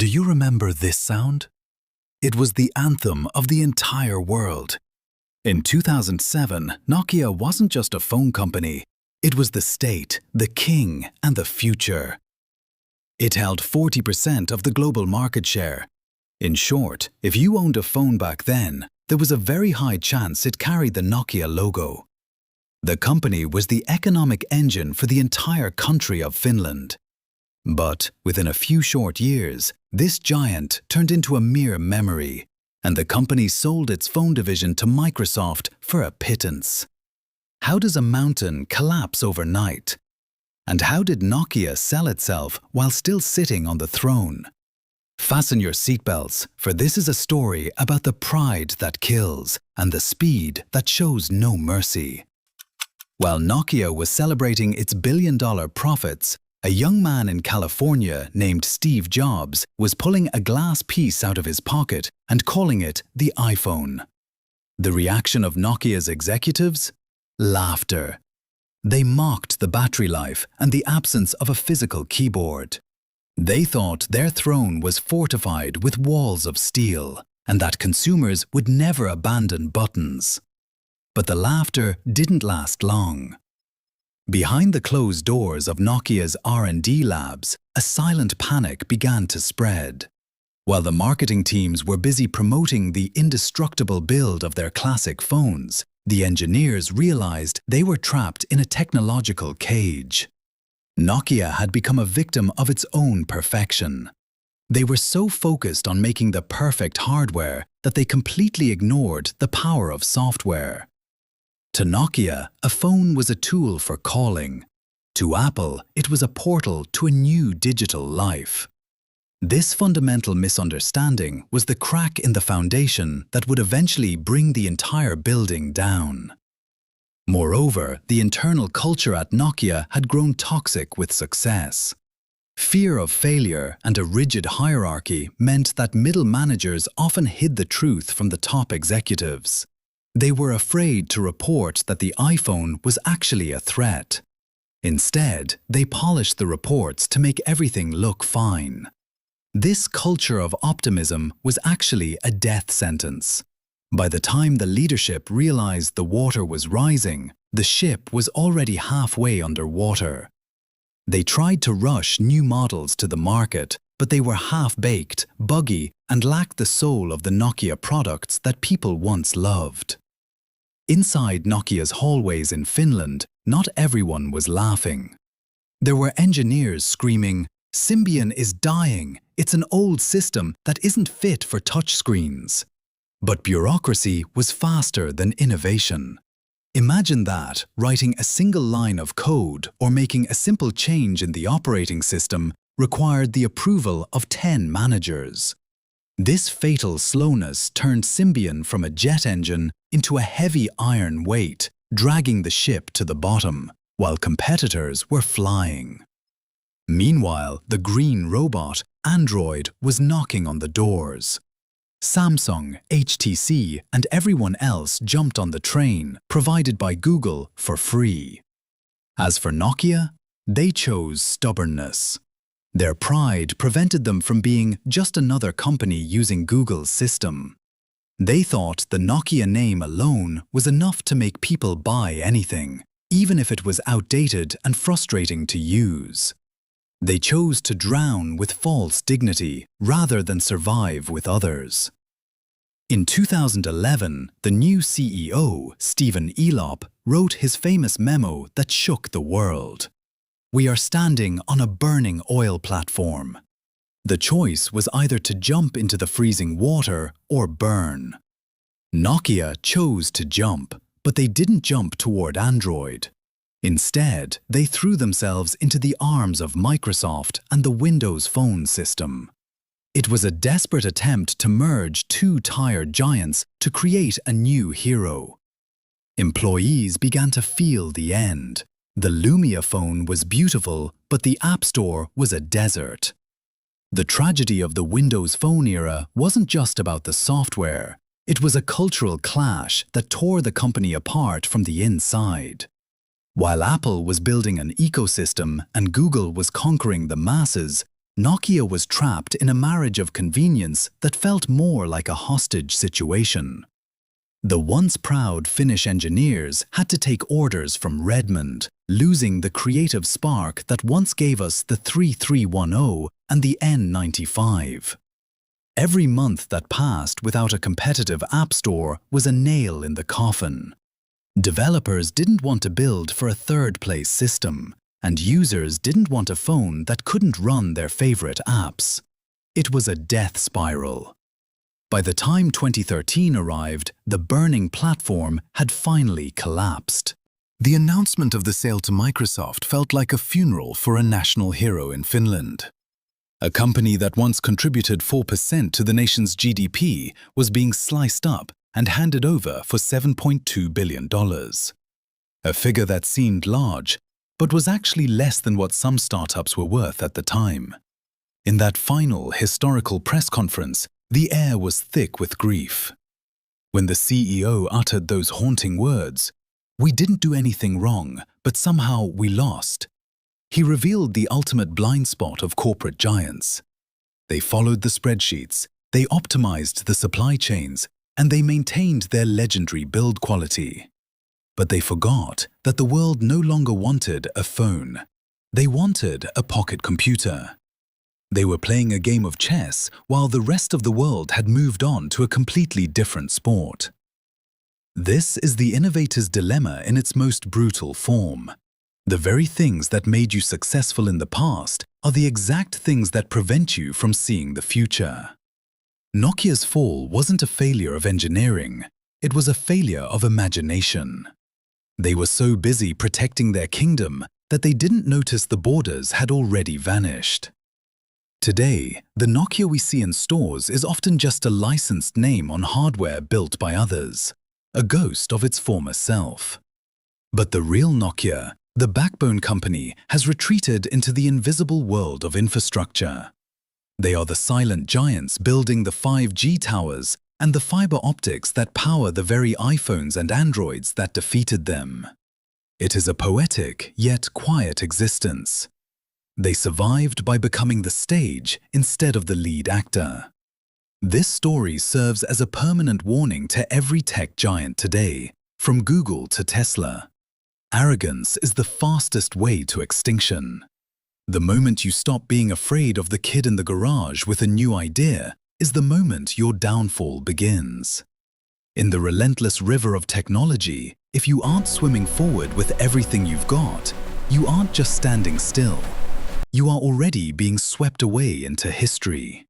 Do you remember this sound? It was the anthem of the entire world. In 2007, Nokia wasn't just a phone company. It was the state, the king, and the future. It held 40% of the global market share. In short, if you owned a phone back then, there was a very high chance it carried the Nokia logo. The company was the economic engine for the entire country of Finland. But within a few short years, this giant turned into a mere memory, and the company sold its phone division to Microsoft for a pittance. How does a mountain collapse overnight? And how did Nokia sell itself while still sitting on the throne? Fasten your seatbelts, for this is a story about the pride that kills and the speed that shows no mercy. While Nokia was celebrating its billion-dollar profits, a young man in California named Steve Jobs was pulling a glass piece out of his pocket and calling it the iPhone. The reaction of Nokia's executives? Laughter. They mocked the battery life and the absence of a physical keyboard. They thought their throne was fortified with walls of steel and that consumers would never abandon buttons. But the laughter didn't last long. Behind the closed doors of Nokia's R&D labs, a silent panic began to spread. While the marketing teams were busy promoting the indestructible build of their classic phones, the engineers realized they were trapped in a technological cage. Nokia had become a victim of its own perfection. They were so focused on making the perfect hardware that they completely ignored the power of software. To Nokia, a phone was a tool for calling. To Apple, it was a portal to a new digital life. This fundamental misunderstanding was the crack in the foundation that would eventually bring the entire building down. Moreover, the internal culture at Nokia had grown toxic with success. Fear of failure and a rigid hierarchy meant that middle managers often hid the truth from the top executives. They were afraid to report that the iPhone was actually a threat. Instead, they polished the reports to make everything look fine. This culture of optimism was actually a death sentence. By the time the leadership realized the water was rising, the ship was already halfway underwater. They tried to rush new models to the market, but they were half-baked, buggy, and lacked the soul of the Nokia products that people once loved. Inside Nokia's hallways in Finland, not everyone was laughing. There were engineers screaming, "Symbian is dying. It's an old system that isn't fit for touchscreens." But bureaucracy was faster than innovation. Imagine that, writing a single line of code or making a simple change in the operating system required the approval of 10 managers. This fatal slowness turned Symbian from a jet engine into a heavy iron weight, dragging the ship to the bottom, while competitors were flying. Meanwhile, the green robot, Android, was knocking on the doors. Samsung, HTC, and everyone else jumped on the train, provided by Google, for free. As for Nokia, they chose stubbornness. Their pride prevented them from being just another company using Google's system. They thought the Nokia name alone was enough to make people buy anything, even if it was outdated and frustrating to use. They chose to drown with false dignity rather than survive with others. In 2011, the new CEO, Stephen Elop, wrote his famous memo that shook the world. "We are standing on a burning oil platform." The choice was either to jump into the freezing water or burn. Nokia chose to jump, but they didn't jump toward Android. Instead, they threw themselves into the arms of Microsoft and the Windows Phone system. It was a desperate attempt to merge two tired giants to create a new hero. Employees began to feel the end. The Lumia phone was beautiful, but the App Store was a desert. The tragedy of the Windows Phone era wasn't just about the software. It was a cultural clash that tore the company apart from the inside. While Apple was building an ecosystem and Google was conquering the masses, Nokia was trapped in a marriage of convenience that felt more like a hostage situation. The once proud Finnish engineers had to take orders from Redmond, losing the creative spark that once gave us the 3310 and the N95. Every month that passed without a competitive app store was a nail in the coffin. Developers didn't want to build for a third-place system, and users didn't want a phone that couldn't run their favorite apps. It was a death spiral. By the time 2013 arrived, the burning platform had finally collapsed. The announcement of the sale to Microsoft felt like a funeral for a national hero in Finland. A company that once contributed 4% to the nation's GDP was being sliced up and handed over for $7.2 billion. A figure that seemed large, but was actually less than what some startups were worth at the time. In that final historical press conference, the air was thick with grief. When the CEO uttered those haunting words, "We didn't do anything wrong, but somehow we lost," he revealed the ultimate blind spot of corporate giants. They followed the spreadsheets, they optimized the supply chains, and they maintained their legendary build quality. But they forgot that the world no longer wanted a phone. They wanted a pocket computer. They were playing a game of chess while the rest of the world had moved on to a completely different sport. This is the innovator's dilemma in its most brutal form. The very things that made you successful in the past are the exact things that prevent you from seeing the future. Nokia's fall wasn't a failure of engineering, it was a failure of imagination. They were so busy protecting their kingdom that they didn't notice the borders had already vanished. Today, the Nokia we see in stores is often just a licensed name on hardware built by others, a ghost of its former self. But the real Nokia, the backbone company, has retreated into the invisible world of infrastructure. They are the silent giants building the 5G towers and the fiber optics that power the very iPhones and Androids that defeated them. It is a poetic yet quiet existence. They survived by becoming the stage instead of the lead actor. This story serves as a permanent warning to every tech giant today, from Google to Tesla. Arrogance is the fastest way to extinction. The moment you stop being afraid of the kid in the garage with a new idea is the moment your downfall begins. In the relentless river of technology, if you aren't swimming forward with everything you've got, you aren't just standing still. You are already being swept away into history.